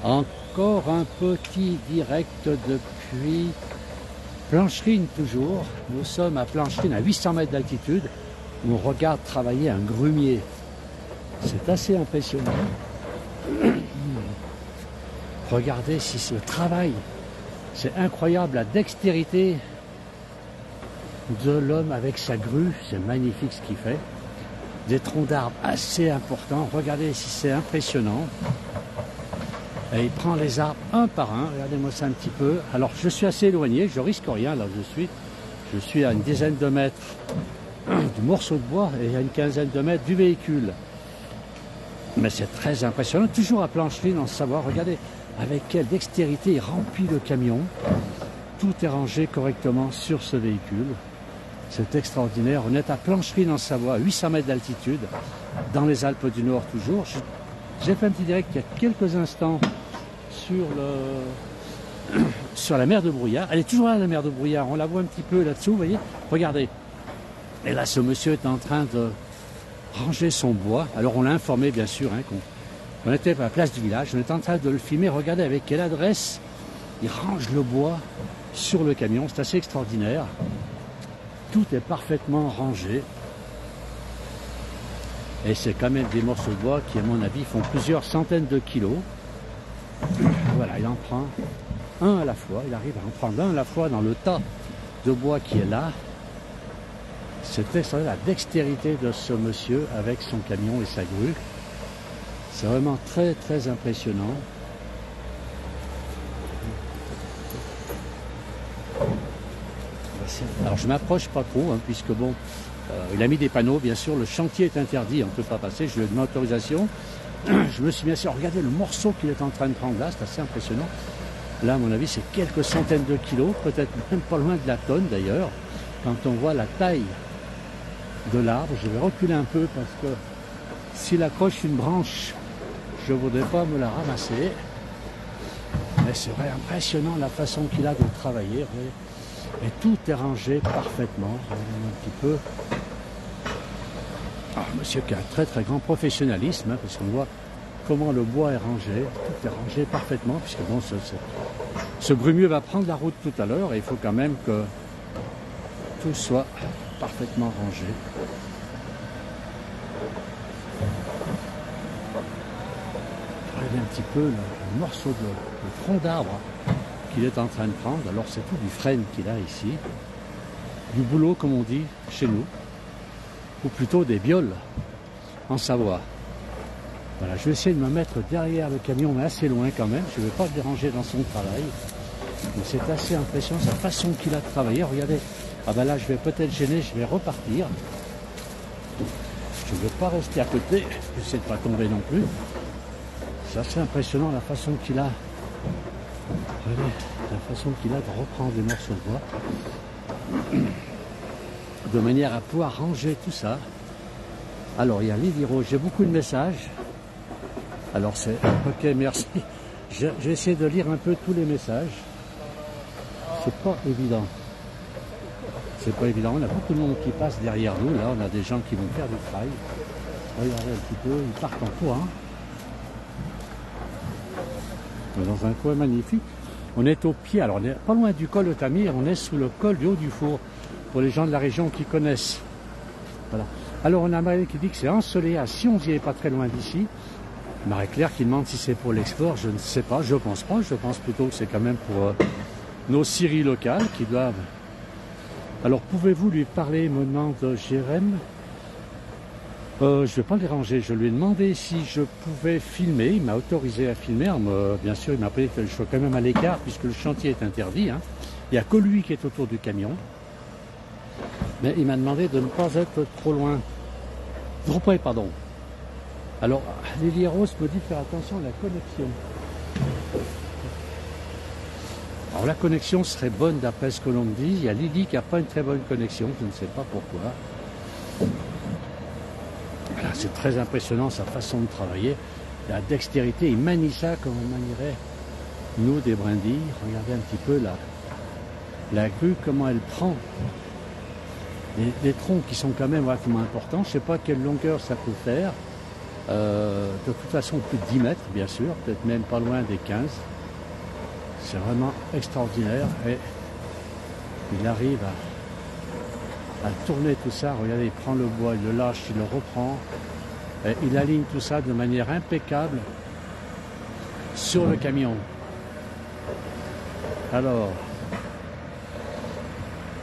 Encore un petit direct depuis Plancherine toujours. Nous sommes à Plancherine à 800 mètres d'altitude. On regarde travailler un grumier. C'est assez impressionnant. Regardez si ce travail, c'est incroyable la dextérité de l'homme avec sa grue. C'est magnifique ce qu'il fait. Des troncs d'arbres assez importants. Regardez si c'est impressionnant. Et il prend les arbres un par un. Regardez-moi ça un petit peu. Alors je suis assez éloigné, je risque rien là où je suis. Je suis à une dizaine de mètres du morceau de bois et à une quinzaine de mètres du véhicule. Mais c'est très impressionnant. Toujours à Plancherine en Savoie. Regardez avec quelle dextérité il remplit le camion. Tout est rangé correctement sur ce véhicule. C'est extraordinaire. On est à Plancherine en Savoie, à 800 mètres d'altitude, dans les Alpes du Nord toujours. J'ai fait un petit direct il y a quelques instants sur la mer de Brouillard. Elle est toujours là, la mer de Brouillard. On la voit un petit peu là-dessous, vous voyez. Regardez. Et là, ce monsieur est en train de ranger son bois. Alors, on l'a informé, bien sûr, hein, qu'on était à la place du village. On est en train de le filmer. Regardez avec quelle adresse il range le bois sur le camion. C'est assez extraordinaire. Tout est parfaitement rangé. Et c'est quand même des morceaux de bois qui, à mon avis, font plusieurs centaines de kilos. Voilà, il en prend un à la fois. Il arrive à en prendre un à la fois dans le tas de bois qui est là. C'était la dextérité de ce monsieur avec son camion et sa grue. C'est vraiment très, très impressionnant. Alors, je m'approche pas trop, hein, puisque bon... il a mis des panneaux, bien sûr, le chantier est interdit, on ne peut pas passer, je lui ai donné autorisation. Je me suis mis assis, regardez le morceau qu'il est en train de prendre là, c'est assez impressionnant. Là, à mon avis, c'est quelques centaines de kilos, peut-être même pas loin de la tonne d'ailleurs. Quand on voit la taille de l'arbre, je vais reculer un peu parce que s'il accroche une branche, je ne voudrais pas me la ramasser. Mais c'est vrai, impressionnant la façon qu'il a de travailler. Et tout est rangé parfaitement. Regardez un petit peu. Monsieur qui a un très très grand professionnalisme, hein, parce qu'on voit comment le bois est rangé. Tout est rangé parfaitement, puisque bon, ce grumier va prendre la route tout à l'heure et il faut quand même que tout soit parfaitement rangé. Regardez un petit peu le morceau de tronc d'arbre qu'il est en train de prendre. Alors c'est tout du frêne qu'il a ici, du boulot comme on dit chez nous, ou plutôt des bioles en Savoie. Voilà, je vais essayer de me mettre derrière le camion, mais assez loin quand même. Je ne vais pas le déranger dans son travail. Mais c'est assez impressionnant sa façon qu'il a de travailler. Regardez, ah ben là je vais peut-être gêner, je vais repartir. Je ne veux pas rester à côté, j'essaie de ne pas tomber non plus. C'est assez impressionnant la façon qu'il a. Regardez, la façon qu'il a de reprendre des morceaux de bois de manière à pouvoir ranger tout ça. Alors il y a Lily Rose, j'ai beaucoup de messages. Alors c'est ok, merci. J'ai essayé de lire un peu tous les messages. C'est pas évident. C'est pas évident. On a beaucoup de monde qui passe derrière nous. Là, on a des gens qui vont faire du travail. Regardez un petit peu, ils partent en courant. Dans un coin magnifique. On est au pied, alors on n'est pas loin du col de Tamir, on est sous le col du Haut-du-Four, pour les gens de la région qui connaissent. Voilà. Alors on a Marie qui dit que c'est ensoleillé à Sionzier, pas très loin d'ici. Marie-Claire qui demande si c'est pour l'export, je ne sais pas, je pense pas, je pense plutôt que c'est quand même pour nos scieries locales qui doivent... Alors pouvez-vous lui parler, me demande Jérém. Je ne vais pas le déranger, je lui ai demandé si je pouvais filmer, il m'a autorisé à filmer, bien sûr il m'a appelé que je sois quand même à l'écart puisque le chantier est interdit, hein. Il n'y a que lui qui est autour du camion, mais il m'a demandé de ne pas être trop loin, trop près, pardon. Alors Lily Rose me dit de faire attention à la connexion. Alors la connexion serait bonne d'après ce que l'on me dit, il y a Lily qui n'a pas une très bonne connexion, je ne sais pas pourquoi. Voilà, c'est très impressionnant sa façon de travailler, la dextérité, il manie ça comme on manierait nous des brindilles. Regardez un petit peu la grue, comment elle prend des troncs qui sont quand même relativement importants. Je ne sais pas quelle longueur ça peut faire. De toute façon, plus de 10 mètres, bien sûr, peut-être même pas loin des 15. C'est vraiment extraordinaire et il arrive à tourner tout ça. Regardez, il prend le bois, il le lâche, il le reprend. Et il aligne tout ça de manière impeccable sur le camion. Alors,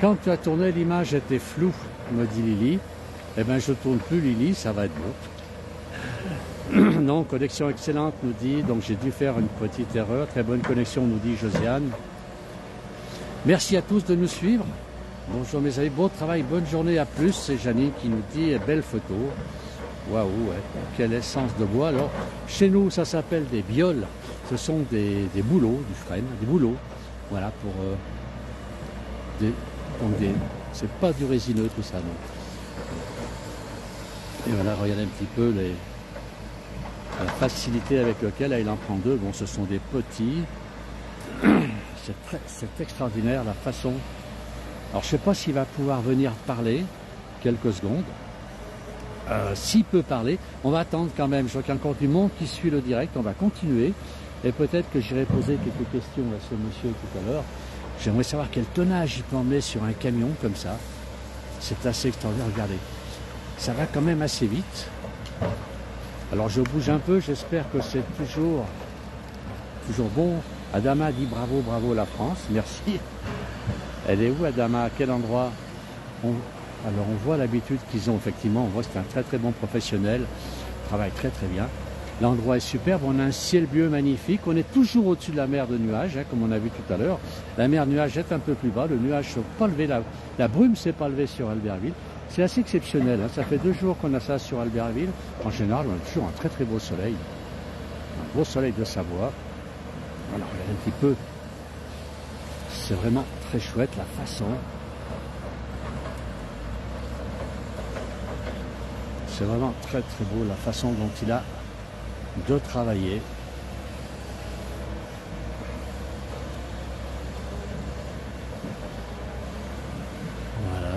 quand tu as tourné, l'image était floue, me dit Lily. Eh bien, je ne tourne plus, Lily, ça va être bon. Non, connexion excellente, nous dit. Donc, j'ai dû faire une petite erreur. Très bonne connexion, nous dit Josiane. Merci à tous de nous suivre. Bonjour mes amis, bon travail, bonne journée, à plus. C'est Janine qui nous dit belle photo. Waouh, ouais. Quelle essence de bois. Alors, chez nous, ça s'appelle des bioles. Ce sont des bouleaux du frêne, des bouleaux. Voilà, pour c'est pas du résineux tout ça, non. Et voilà, regardez un petit peu la facilité avec laquelle il en prend deux. Bon, ce sont des petits. C'est extraordinaire la façon. Alors, je ne sais pas s'il va pouvoir venir parler quelques secondes. S'il peut parler, on va attendre quand même. Je vois qu'il y a encore du monde qui suit le direct. On va continuer. Et peut-être que j'irai poser quelques questions à ce monsieur tout à l'heure. J'aimerais savoir quel tonnage il peut emmener sur un camion comme ça. C'est assez extraordinaire. Regardez, ça va quand même assez vite. Alors je bouge un peu. J'espère que c'est toujours bon. Adama dit bravo, bravo la France. Merci. Elle est où Adama? À quel endroit? Alors on voit l'habitude qu'ils ont effectivement. On voit que c'est un très très bon professionnel. Il travaille très très bien. L'endroit est superbe, on a un ciel bleu magnifique, on est toujours au-dessus de la mer de nuages, hein, comme on a vu tout à l'heure. La mer de nuages est un peu plus bas, le nuage ne s'est pas levé, la brume ne s'est pas levée sur Albertville. C'est assez exceptionnel, hein. Ça fait 2 jours qu'on a ça sur Albertville. En général, on a toujours un très très beau soleil, un beau soleil de Savoie. Voilà, regardez un petit peu, c'est vraiment très chouette la façon. C'est vraiment très très beau la façon dont il a de travailler. Voilà.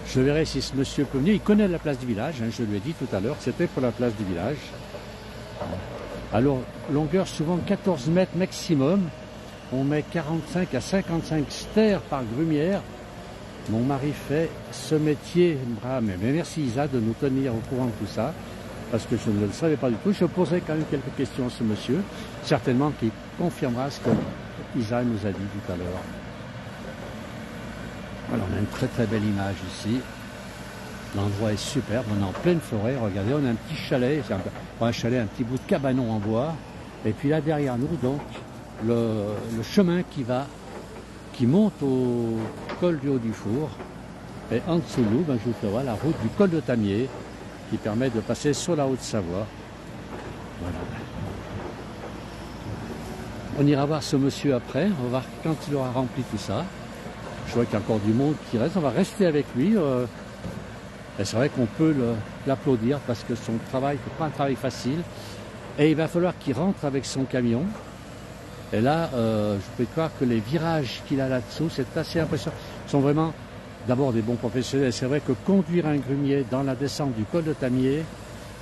Je verrai si ce monsieur peut venir. Il connaît la place du village, hein, je lui ai dit tout à l'heure, c'était pour la place du village. Alors, longueur souvent 14 mètres maximum. On met 45 à 55 stères par grumière. Mon mari fait ce métier. Mais merci Isa de nous tenir au courant de tout ça, parce que je ne le savais pas du tout. Je poserai quand même quelques questions à ce monsieur, certainement qu'il confirmera ce que Isa nous a dit tout à l'heure. Voilà, on a une très très belle image ici. L'endroit est superbe, on est en pleine forêt. Regardez, on a un petit chalet, un chalet, un petit bout de cabanon en bois. Et puis là derrière nous, donc, le chemin qui monte au col du Haut-du-Four. Et en dessous de nous, ben, je vous fais voir la route du col de Tamier qui permet de passer sur la Haute-Savoie. Voilà. On ira voir ce monsieur après, on va voir quand il aura rempli tout ça. Je vois qu'il y a encore du monde qui reste, on va rester avec lui. Et c'est vrai qu'on peut l'applaudir parce que son travail, c'est pas un travail facile. Et il va falloir qu'il rentre avec son camion. Et là, je peux croire que les virages qu'il a là-dessous, c'est assez impressionnant. Ils sont vraiment d'abord des bons professionnels. C'est vrai que conduire un grumier dans la descente du col de Tamier,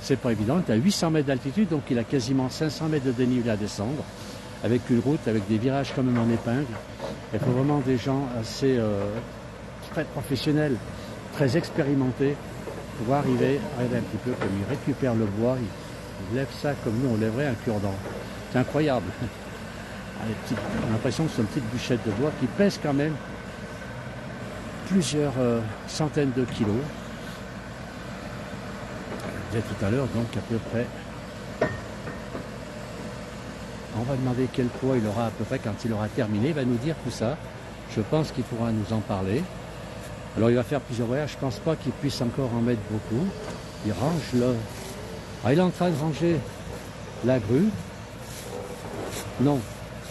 c'est pas évident. Il est à 800 mètres d'altitude, donc il a quasiment 500 mètres de dénivelé à descendre, avec une route, avec des virages quand même en épingle. Il faut vraiment des gens assez très professionnels, très expérimentés, pour arriver un petit peu comme il récupère le bois, il lève ça comme nous on lèverait un cure-dent. C'est incroyable. On a l'impression que c'est une petite bûchette de bois qui pèse quand même plusieurs centaines de kilos. Je disais tout à l'heure, donc à peu près. On va demander quel poids il aura à peu près quand il aura terminé. Il va nous dire tout ça. Je pense qu'il pourra nous en parler. Alors il va faire plusieurs voyages. Je ne pense pas qu'il puisse encore en mettre beaucoup. Il range le... Ah, il est en train de ranger la grue. Non,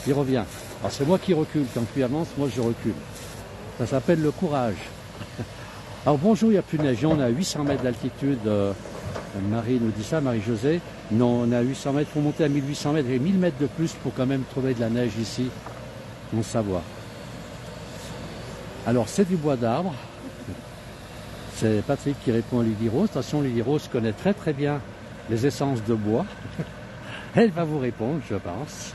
il revient. Alors c'est moi qui recule. Quand lui avance, moi je recule. Ça s'appelle le courage. Alors bonjour, il n'y a plus de neige. On a 800 mètres d'altitude. Marie nous dit ça, Marie-Josée. Non, on a 800 mètres. Il faut monter à 1800 mètres. Il y a 1000 mètres de plus pour quand même trouver de la neige ici, en Savoie. Alors c'est du bois d'arbre. C'est Patrick qui répond à Lily Rose. Attention, Lily Rose connaît très très bien les essences de bois. Elle va vous répondre, je pense.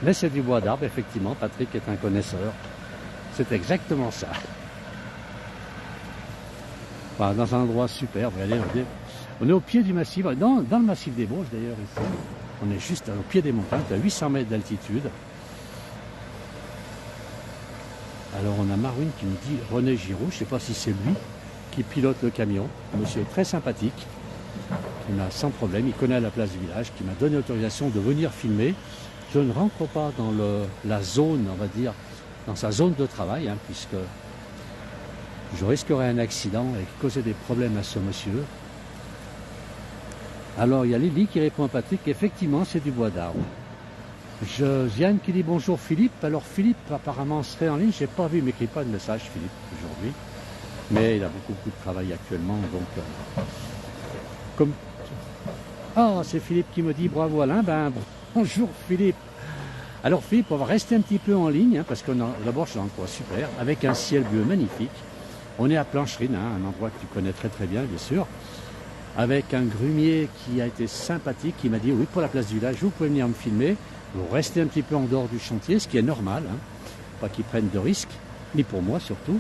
Mais c'est du bois d'arbre, effectivement. Patrick est un connaisseur. C'est exactement ça. Voilà, dans un endroit super. Regardez, on est au pied du massif, dans le massif des Bauges d'ailleurs ici. On est juste au pied des montagnes, à 800 mètres d'altitude. Alors on a Marwin qui nous dit René Giraud, je ne sais pas si c'est lui qui pilote le camion. Monsieur très sympathique, qui m'a sans problème, il connaît la place du village, qui m'a donné l'autorisation de venir filmer. Je ne rentre pas dans la zone, on va dire, dans sa zone de travail, hein, puisque je risquerais un accident et causer des problèmes à ce monsieur. Alors il y a Lily qui répond à Patrick, effectivement c'est du bois d'arbre. Yann qui dit bonjour Philippe. Alors Philippe apparemment serait en ligne, j'ai pas vu, il m'écrit pas de message Philippe aujourd'hui. Mais il a beaucoup de travail actuellement, donc comme... Ah, c'est Philippe qui me dit bravo Alain, ben bonjour Philippe. Alors Philippe, on va rester un petit peu en ligne, hein, parce que d'abord c'est un endroit super, avec un ciel bleu magnifique. On est à Plancherine, hein, un endroit que tu connais très bien sûr. Avec un grumier qui a été sympathique, qui m'a dit oui pour la place du village, vous pouvez venir me filmer, vous restez un petit peu en dehors du chantier, ce qui est normal, hein, pas qu'ils prennent de risques, ni pour moi surtout.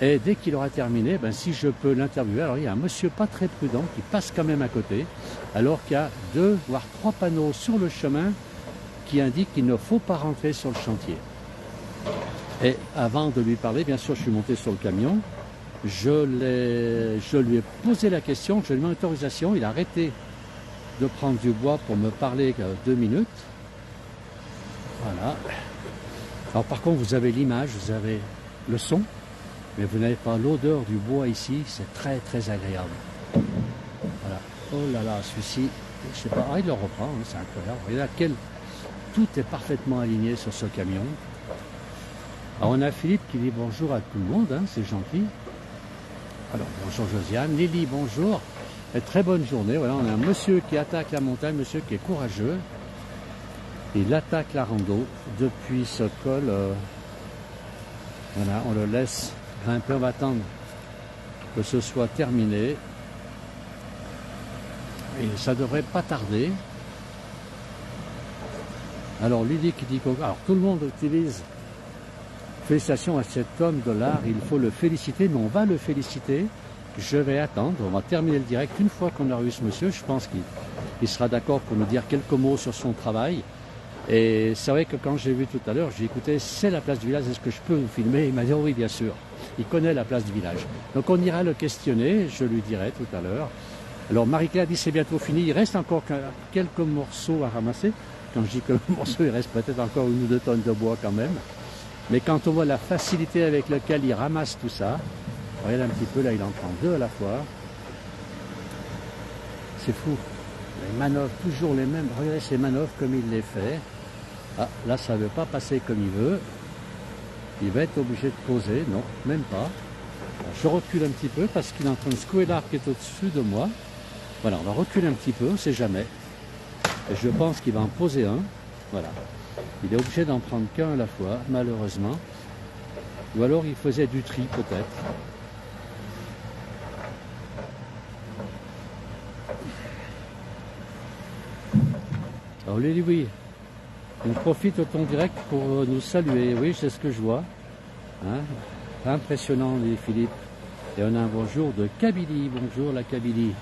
Et dès qu'il aura terminé, ben, si je peux l'interviewer, alors il y a un monsieur pas très prudent qui passe quand même à côté, alors qu'il y a 2 voire 3 panneaux sur le chemin qui indiquent qu'il ne faut pas rentrer sur le chantier. Et avant de lui parler, bien sûr je suis monté sur le camion, je lui ai posé la question, je lui ai demandé l'autorisation, il a arrêté de prendre du bois pour me parler 2 minutes. Voilà. Alors par contre vous avez l'image, vous avez le son, mais vous n'avez pas l'odeur du bois ici, c'est très agréable. Voilà. Oh là là, celui-ci, je sais pas, il le reprend, hein, c'est incroyable. Regardez tout est parfaitement aligné sur ce camion. Alors on a Philippe qui dit bonjour à tout le monde, hein, c'est gentil. Alors bonjour Josiane, Lily bonjour, et très bonne journée. Voilà, on a un monsieur qui attaque la montagne, monsieur qui est courageux. Il attaque la rando depuis ce col. Voilà, on le laisse grimper, on va attendre que ce soit terminé. Et ça devrait pas tarder. Alors Lily qui dit alors tout le monde utilise félicitations à cet homme de l'art, il faut le féliciter, mais on va le féliciter. Je vais attendre, on va terminer le direct. Une fois qu'on a revu ce monsieur, je pense qu'il sera d'accord pour nous dire quelques mots sur son travail. Et c'est vrai que quand j'ai vu tout à l'heure, j'ai écouté, c'est la place du village, est-ce que je peux vous filmer? Il m'a dit oh oui bien sûr, il connaît la place du village. Donc on ira le questionner, je lui dirai tout à l'heure. Alors Marie-Claire dit c'est bientôt fini, il reste encore quelques morceaux à ramasser. Quand je dis que le morceau, il reste peut-être encore 1 ou 2 tonnes de bois quand même. Mais quand on voit la facilité avec laquelle il ramasse tout ça, regardez un petit peu, là il en prend 2 à la fois. C'est fou. Les manœuvres, toujours les mêmes. Regardez ces manœuvres comme il les fait. Ah, là ça ne veut pas passer comme il veut. Il va être obligé de poser. Non, même pas. Alors, je recule un petit peu parce qu'il est en train de secouer l'arbre qui est au-dessus de moi. Voilà, on va reculer un petit peu, on ne sait jamais. Et je pense qu'il va en poser un. Voilà. Il est obligé d'en prendre qu'un à la fois, malheureusement. Ou alors il faisait du tri peut-être. Alors Lily, oui, on profite de ton direct pour nous saluer. Oui, c'est ce que je vois. Hein, impressionnant, Lily Philippe. Et on a un bonjour de Kabylie. Bonjour la Kabylie.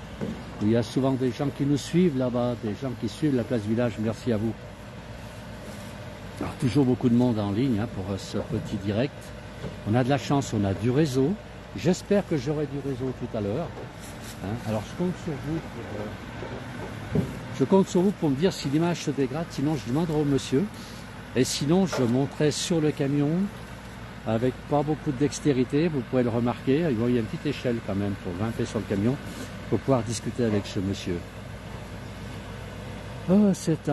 Il y a souvent des gens qui nous suivent là-bas, des gens qui suivent la place du village. Merci à vous. Alors, toujours beaucoup de monde en ligne hein, pour ce petit direct. On a de la chance, on a du réseau. J'espère que j'aurai du réseau tout à l'heure. Hein, alors je compte sur vous pour me dire si l'image se dégrade. Sinon je demanderai au monsieur. Et sinon je monterai sur le camion avec pas beaucoup de dextérité. Vous pouvez le remarquer. Il y a une petite échelle quand même pour grimper sur le camion pour pouvoir discuter avec ce monsieur. Oh, c'est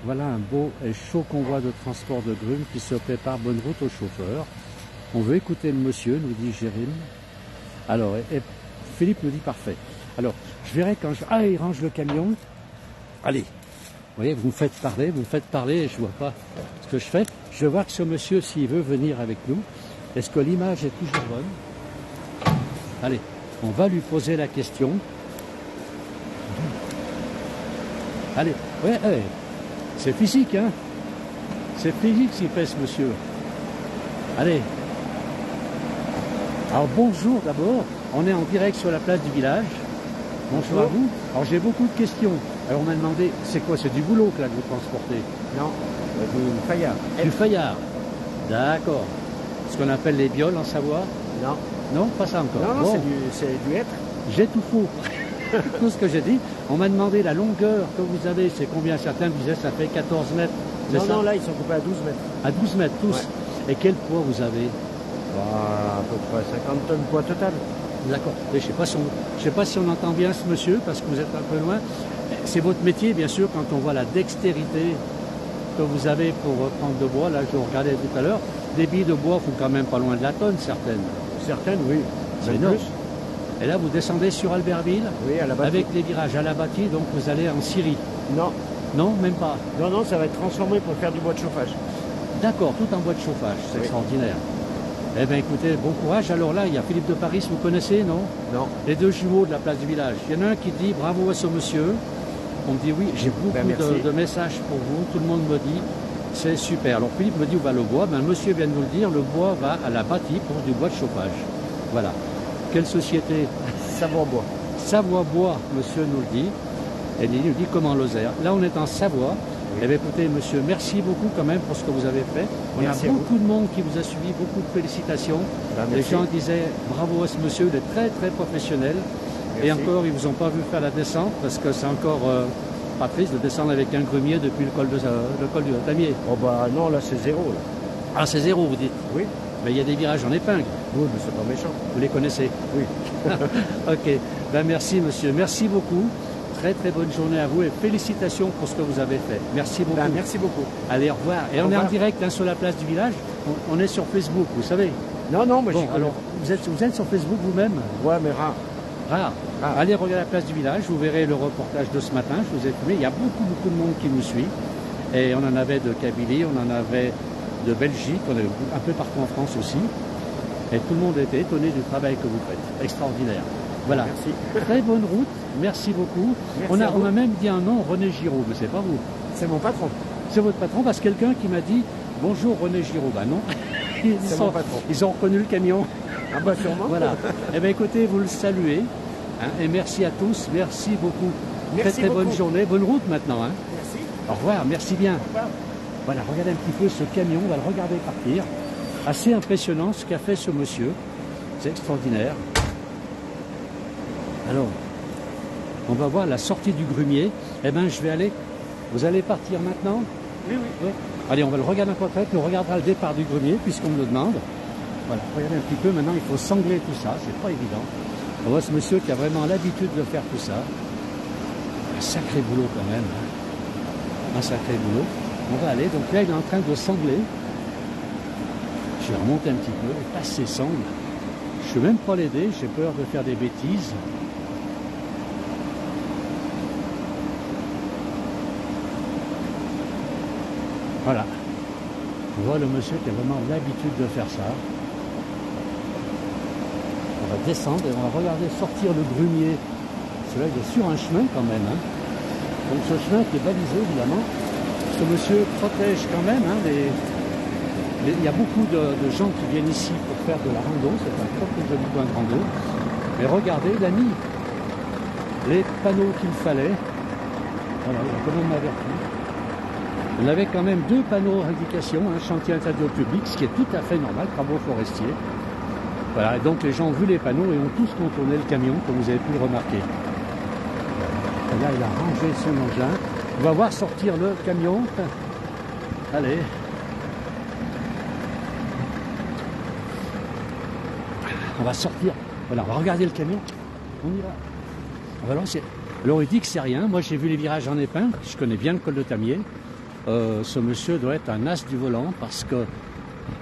voilà un beau et chaud convoi de transport de grumes qui se prépare. Bonne route aux chauffeurs. On veut écouter le monsieur, nous dit Jérôme. Alors, et Philippe nous dit parfait. Alors, je verrai quand ah, il range le camion. Allez, vous voyez, vous me faites parler et je vois pas ce que je fais. Je vais voir que ce monsieur, s'il veut venir avec nous, est-ce que l'image est toujours bonne? Allez, on va lui poser la question. Allez, ouais, ouais. C'est physique, hein. C'est physique s'il fait ce monsieur. Allez. Alors bonjour d'abord. On est en direct sur la place du village. Bonjour à vous. Alors j'ai beaucoup de questions. Alors on m'a demandé, c'est quoi? C'est du boulot que là que vous transportez? Non, du faillard. Du faillard. D'accord. Ce qu'on appelle les bioles en Savoie? Non. Non, pas ça encore. Non, non, Bon. c'est du hêtre. J'ai tout faux. Tout ce que j'ai dit. On m'a demandé la longueur que vous avez, c'est combien? Certains disaient ça fait 14 mètres. Non, non, là ils sont coupés à 12 mètres. À 12 mètres tous. Ouais. Et quel poids vous avez? À peu près 50 tonnes poids total. D'accord. Je ne sais pas si on entend bien ce monsieur parce que vous êtes un peu loin. C'est votre métier, bien sûr, quand on voit la dextérité que vous avez pour prendre de bois. Là, je regardais tout à l'heure. Des billes de bois font quand même pas loin de la tonne, certaines. Certaines, oui. C'est énorme. Et là, vous descendez sur Albertville, oui, à la bâtie. avec les virages à la bâtie, donc vous allez en Syrie. Non. Non, même pas. Non, non, ça va être transformé pour faire du bois de chauffage. D'accord, tout en bois de chauffage, c'est oui. Extraordinaire. Eh bien écoutez, bon courage. Alors là, il y a Philippe de Paris, vous connaissez, non? Non. Les deux jumeaux de la place du village. Il y en a un qui dit bravo à ce monsieur. On me dit oui, j'ai beaucoup de messages pour vous. Tout le monde me dit c'est super. Alors Philippe me dit où va le bois? Ben, le monsieur vient de nous le dire, le bois va à la bâtie pour du bois de chauffage. Voilà. Quelle société? Savoie Bois. Savoie Bois, monsieur nous le dit. Et il nous dit comment Lozère. Là, on est en Savoie. Eh bien, écoutez, monsieur, merci beaucoup quand même pour ce que vous avez fait. On a beaucoup de monde qui vous a suivi, beaucoup de félicitations. Les gens disaient bravo à ce monsieur, il est très très professionnel. Merci. Et encore, ils ne vous ont pas vu faire la descente parce que c'est encore pas triste de descendre avec un grumier depuis le col du Tamier. Oh bah non, là c'est zéro. Là. Ah, c'est zéro, vous dites? Oui. Mais il y a des virages en épingle. Oui, mais c'est pas méchant. Vous les connaissez? Oui. Ok. Ben, merci, monsieur. Merci beaucoup. Très très bonne journée à vous et félicitations pour ce que vous avez fait. Merci beaucoup. Ben, merci beaucoup. Allez, au revoir. Et on est en direct hein, sur la place du village. On est sur Facebook, vous savez. Non, non, mais bon, alors, vous êtes sur Facebook vous-même? Ouais, mais rare. Rare. Allez regarder la place du village, vous verrez le reportage de ce matin, je vous ai filmé. Il y a beaucoup de monde qui nous suit. Et on en avait de Kabylie, on en avait de Belgique, on avait un peu partout en France aussi. Et tout le monde était étonné du travail que vous faites. Extraordinaire. Voilà. Merci. Très bonne route. Merci beaucoup. Merci on a même dit un nom, René Giraud, mais c'est pas vous. C'est mon patron. C'est votre patron parce que quelqu'un qui m'a dit bonjour René Giraud. Ben non. C'est mon patron. Ils ont reconnu le camion. Ah bah sûrement. Voilà. Eh bien écoutez, vous le saluez. Hein, et merci à tous. Merci beaucoup. Merci très beaucoup. Bonne journée. Bonne route maintenant. Hein. Merci. Au revoir. Merci bien. Au revoir. Voilà, regardez un petit peu ce camion. On va le regarder partir. Assez impressionnant ce qu'a fait ce monsieur. C'est extraordinaire. Alors, on va voir la sortie du grumier. Eh bien, je vais aller... Vous allez partir maintenant? Oui. Allez, on va le regarder un peu après, puis on regardera le départ du grenier, puisqu'on me le demande. Voilà, regardez un petit peu, maintenant il faut sangler tout ça, c'est pas évident. On voit ce monsieur qui a vraiment l'habitude de faire tout ça. Un sacré boulot quand même. Hein. Un sacré boulot. On va aller, donc là il est en train de sangler. Je vais remonter un petit peu, et passer sangle. Je ne peux même pas l'aider, j'ai peur de faire des bêtises. Voilà. On voit le monsieur qui a vraiment l'habitude de faire ça. On va descendre et on va regarder sortir le grumier. Celui-là, il est sur un chemin quand même. Hein. Donc ce chemin qui est balisé évidemment. Ce monsieur protège quand même. Hein, il y a beaucoup de gens qui viennent ici pour faire de la rando. C'est un très joli coin de rando. Mais regardez, il a mis les panneaux qu'il fallait. Voilà, il a quand même averti. On avait quand même 2 panneaux d'indication, hein, chantier interdit au public, ce qui est tout à fait normal, travaux forestiers. Voilà, et donc les gens ont vu les panneaux et ont tous contourné le camion, comme vous avez pu le remarquer. Et là, il a rangé son engin. On va voir sortir le camion. Allez. On va sortir. Voilà, on va regarder le camion. On y va. On va lancer. Alors il dit que c'est rien. Moi j'ai vu les virages en épingle. Je connais bien le col de Tamier. Ce monsieur doit être un as du volant parce que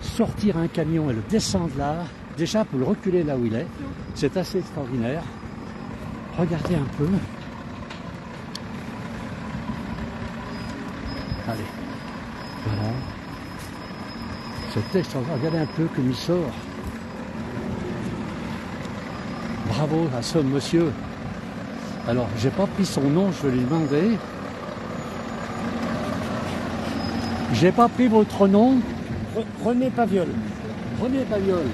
sortir un camion et le descendre là, déjà pour le reculer là où il est, c'est assez extraordinaire. Regardez un peu. Allez, voilà. C'est extraordinaire. Regardez un peu comme il sort. Bravo à ce monsieur. Alors, j'ai pas pris son nom, je vais lui demander. J'ai pas pris votre nom. René Paviol. René Paviol.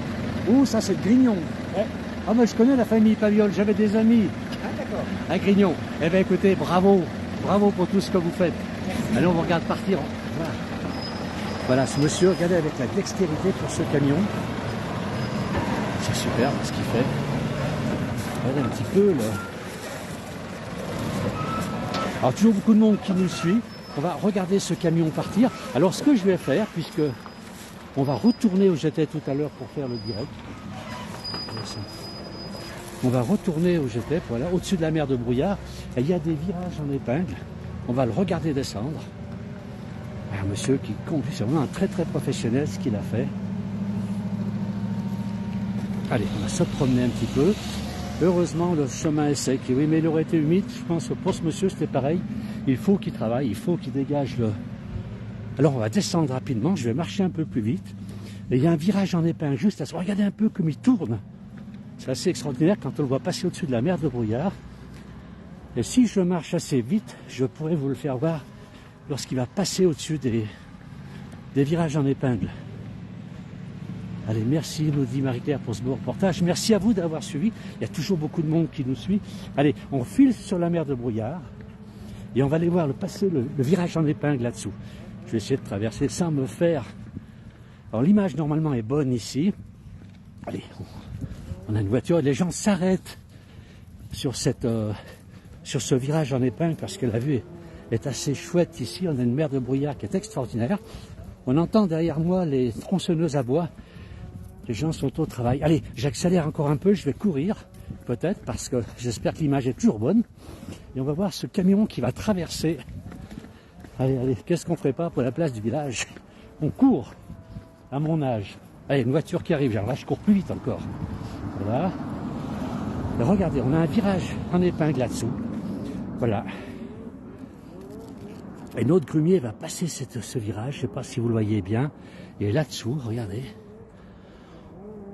Ouh, ça c'est Grignon. Ouais. Ah, moi je connais la famille Paviol, j'avais des amis Ah, d'accord. à Grignon. Eh bien écoutez, bravo. Bravo pour tout ce que vous faites. Allez, on vous regarde partir. Voilà. Voilà, ce monsieur, regardez avec la dextérité pour ce camion. C'est super ce qu'il fait. Regardez un petit peu là. Alors toujours beaucoup de monde qui nous suit. On va regarder ce camion partir. Alors ce que je vais faire, puisque on va retourner où j'étais tout à l'heure pour faire le direct. On va retourner où j'étais, voilà, au-dessus de la mer de Brouillard. Et il y a des virages en épingle. On va le regarder descendre. Un monsieur qui conduit, c'est vraiment un très très professionnel ce qu'il a fait. Allez, on va se promener un petit peu. Heureusement, le chemin est sec. Et oui, mais il aurait été humide. Je pense que pour ce monsieur, c'était pareil. Il faut qu'il travaille, il faut qu'il dégage le... Alors, on va descendre rapidement. Je vais marcher un peu plus vite. Et il y a un virage en épingle juste à ce... Regardez un peu comme il tourne. C'est assez extraordinaire quand on le voit passer au-dessus de la mer de Brouillard. Et si je marche assez vite, je pourrais vous le faire voir lorsqu'il va passer au-dessus des virages en épingle. Allez, merci, nous dit Marie-Claire pour ce beau reportage. Merci à vous d'avoir suivi. Il y a toujours beaucoup de monde qui nous suit. Allez, on file sur la mer de Brouillard et on va aller voir passer le virage en épingle là-dessous. Je vais essayer de traverser sans me faire... Alors l'image normalement est bonne ici. Allez, on a une voiture et les gens s'arrêtent sur ce virage en épingle parce que la vue est assez chouette ici. On a une mer de Brouillard qui est extraordinaire. On entend derrière moi les tronçonneuses à bois. Les gens sont au travail. Allez, j'accélère encore un peu, je vais courir, peut-être, parce que j'espère que l'image est toujours bonne. Et on va voir ce camion qui va traverser. Allez, allez, qu'est-ce qu'on prépare pour la place du village? On court, à mon âge. Allez, une voiture qui arrive, alors là, je cours plus vite encore. Voilà. Et regardez, on a un virage en épingle là-dessous. Voilà. Et notre grumier va passer ce virage, je ne sais pas si vous le voyez bien. Et là-dessous, regardez.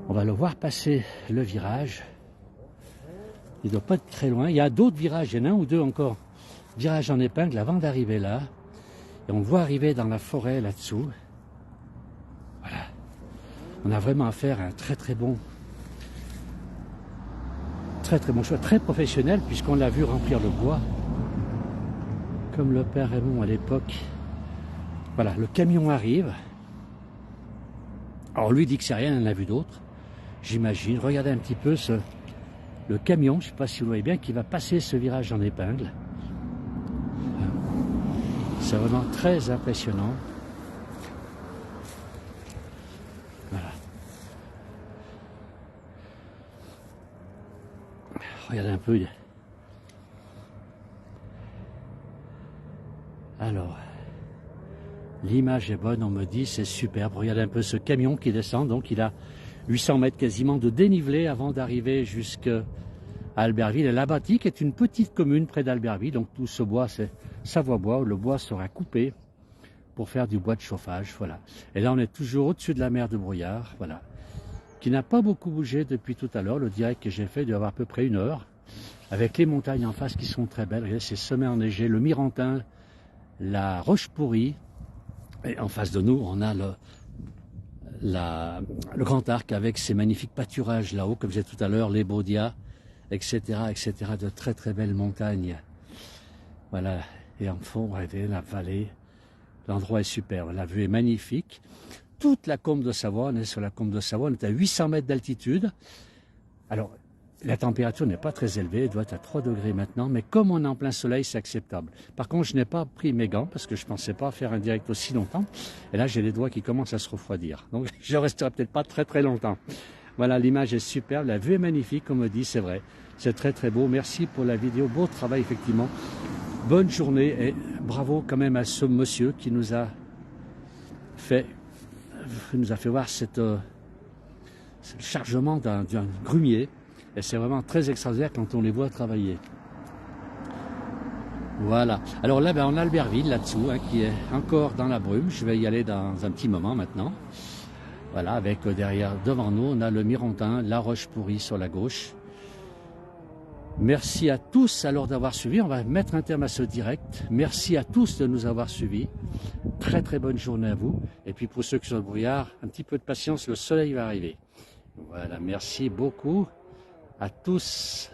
On va le voir passer le virage. Il ne doit pas être très loin. Il y a d'autres virages, il y en a un ou deux encore. Virage en épingle avant d'arriver là. Et on le voit arriver dans la forêt là-dessous. Voilà. On a vraiment affaire à un très très bon choix, très professionnel puisqu'on l'a vu remplir le bois. Comme le père Raymond à l'époque. Voilà, le camion arrive. Alors lui dit que c'est rien, il en a vu d'autres. J'imagine. Regardez un petit peu le camion, je ne sais pas si vous le voyez bien, qui va passer ce virage en épingle. C'est vraiment très impressionnant. Voilà. Regardez un peu. Alors, l'image est bonne, on me dit, c'est superbe. Regardez un peu ce camion qui descend, donc il a 800 mètres quasiment de dénivelé avant d'arriver jusqu'à Albertville. Et Labatique est une petite commune près d'Albertville, donc tout ce bois, c'est Savoie-Bois, où le bois sera coupé pour faire du bois de chauffage, voilà. Et là, on est toujours au-dessus de la mer de Brouillard, voilà, qui n'a pas beaucoup bougé depuis tout à l'heure. Le direct que j'ai fait doit avoir à peu près 1 heure, avec les montagnes en face qui sont très belles. Regardez, c'est semé enneigé, le Mirantin, la Roche-Pourrie, et en face de nous, on a le Grand Arc avec ses magnifiques pâturages là-haut, comme je disais tout à l'heure, les Baudias, etc., etc., de très très belles montagnes. Voilà, et en fond, regardez, la vallée, l'endroit est superbe, la vue est magnifique. Toute la Combe de Savoie, on est sur la Combe de Savoie, on est à 800 mètres d'altitude. Alors, la température n'est pas très élevée, elle doit être à 3 degrés maintenant, mais comme on est en plein soleil, c'est acceptable. Par contre, je n'ai pas pris mes gants parce que je ne pensais pas faire un direct aussi longtemps. Et là, j'ai les doigts qui commencent à se refroidir. Donc, je ne resterai peut-être pas très très longtemps. Voilà, l'image est superbe, la vue est magnifique, comme on dit, c'est vrai. C'est très très beau. Merci pour la vidéo, beau travail effectivement. Bonne journée et bravo quand même à ce monsieur qui nous a fait voir ce chargement d'un grumier. Et c'est vraiment très extraordinaire quand on les voit travailler. Voilà. Alors là, on a Albertville là-dessous, hein, qui est encore dans la brume. Je vais y aller dans un petit moment maintenant. Voilà, avec derrière, devant nous, on a le Mirantin, la Roche-Pourrie sur la gauche. Merci à tous alors d'avoir suivi. On va mettre un terme à ce direct. Merci à tous de nous avoir suivis. Très très bonne journée à vous. Et puis pour ceux qui sont au brouillard, un petit peu de patience, le soleil va arriver. Voilà, merci beaucoup à tous.